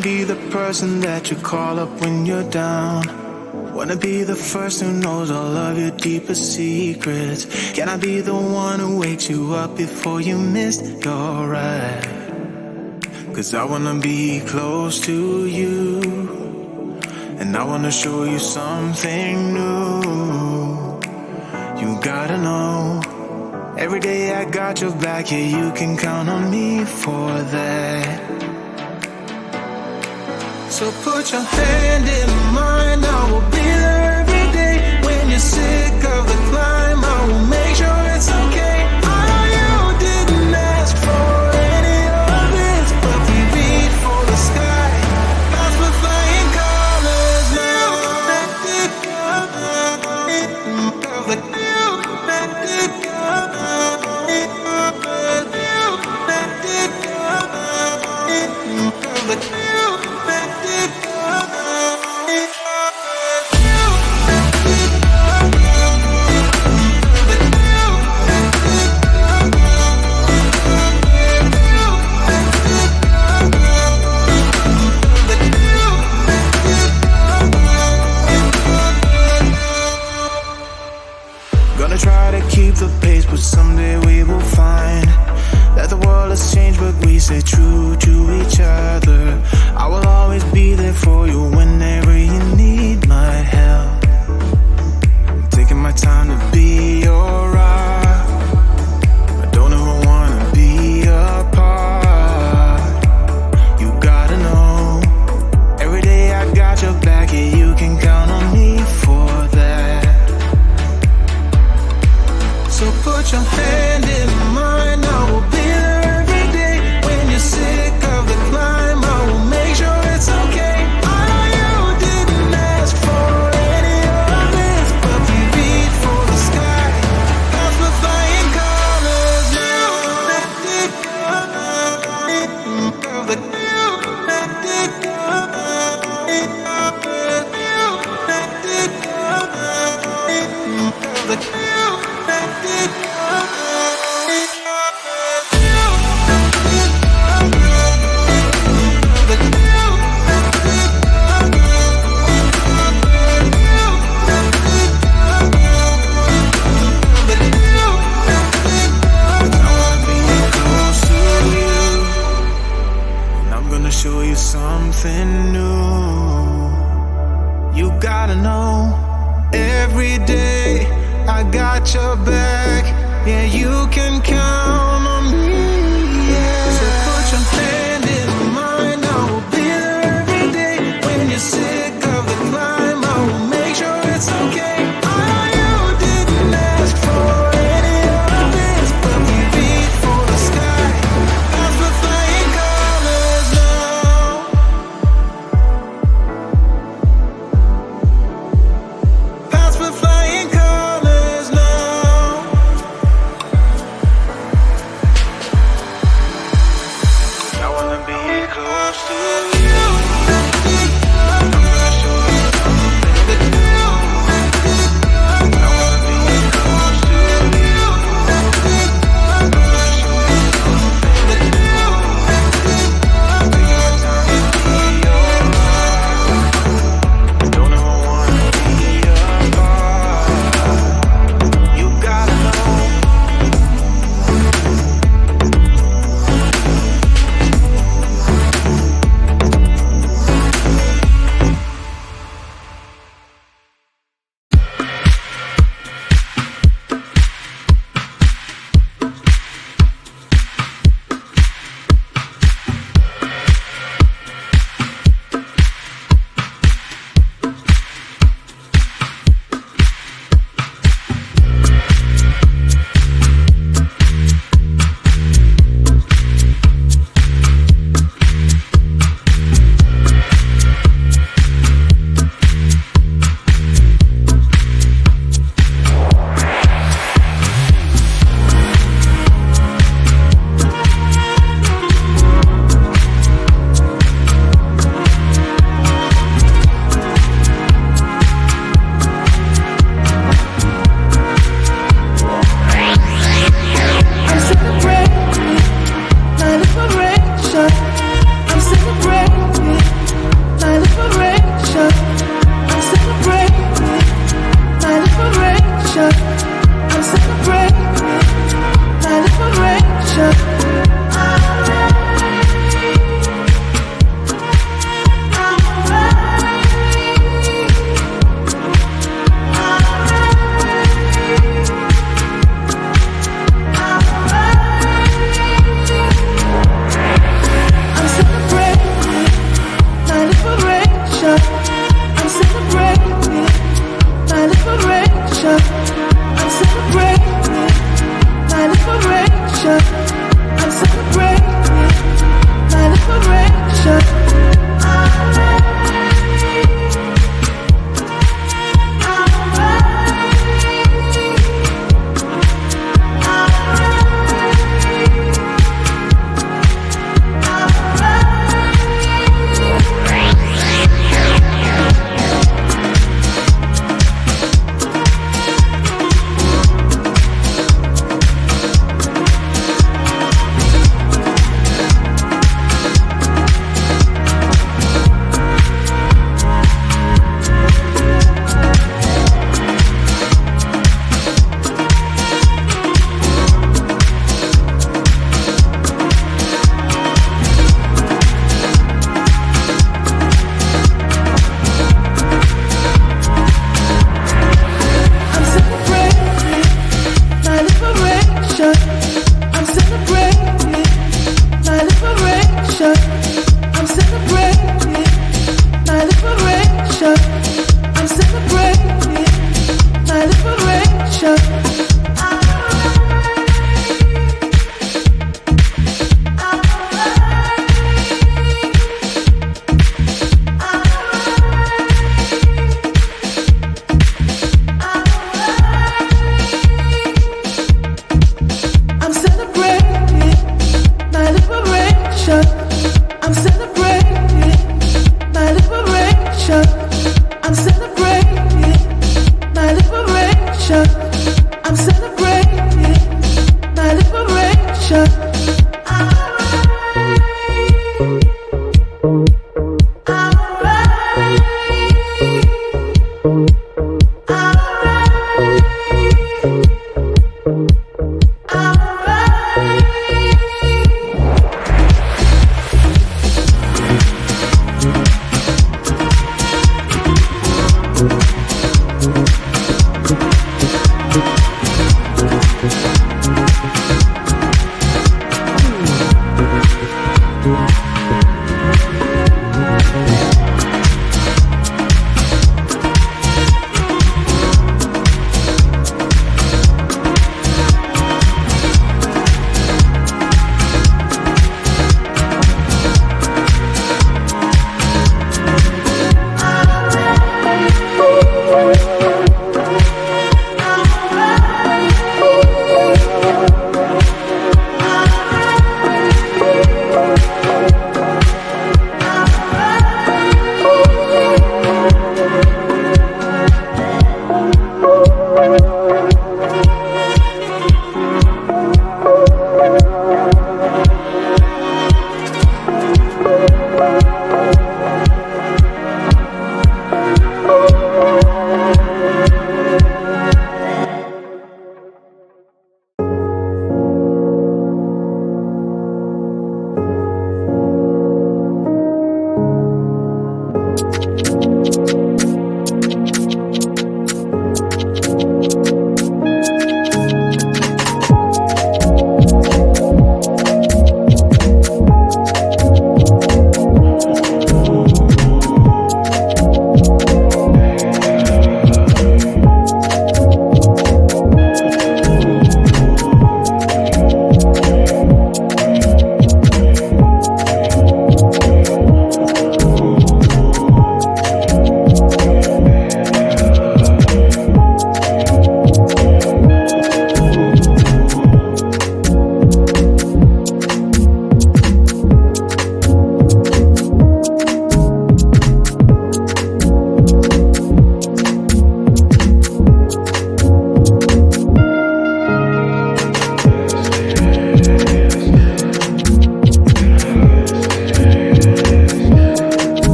be the person that you call up when you're down. Wanna be the first who knows all of your deepest secrets. Can I be the one who wakes you up before you miss your ride? Cause I wanna be close to you, and I wanna show you something new. You gotta know, every day I got your back, yeah, you can count on me for that. So put your hand in mine, I will be there every day. When you're sick of the climb, I will make sure it's okay. I know you didn't ask for any of this, but we reach for the sky. Clouds with flying colors now. Gonna try to keep the pace, but someday we will find that the world has changed, but we stay true to each other. I will always be there for you whenever you need my help. I'm taking my time to be your rock. I don't ever wanna be apart. You gotta know, every day I got your back, yeah, you can count on me for that. So put your hand in mine, I will be there every day. When you're sick of the climb, I will make sure it's okay. I know you didn't ask for any of this, but we reach for the sky. Clouds with flying colors now. Show you something new. You gotta know, every day I got your back, yeah, you can count on me, yeah. So put your hand in mine, I will be there every day. When you're sick of the climb, I will make sure it's okay. I know you didn't ask for any of this, but we reach for the sky. Clouds with flying colors now. Clouds with flying colors now. I'm celebrating my liberation.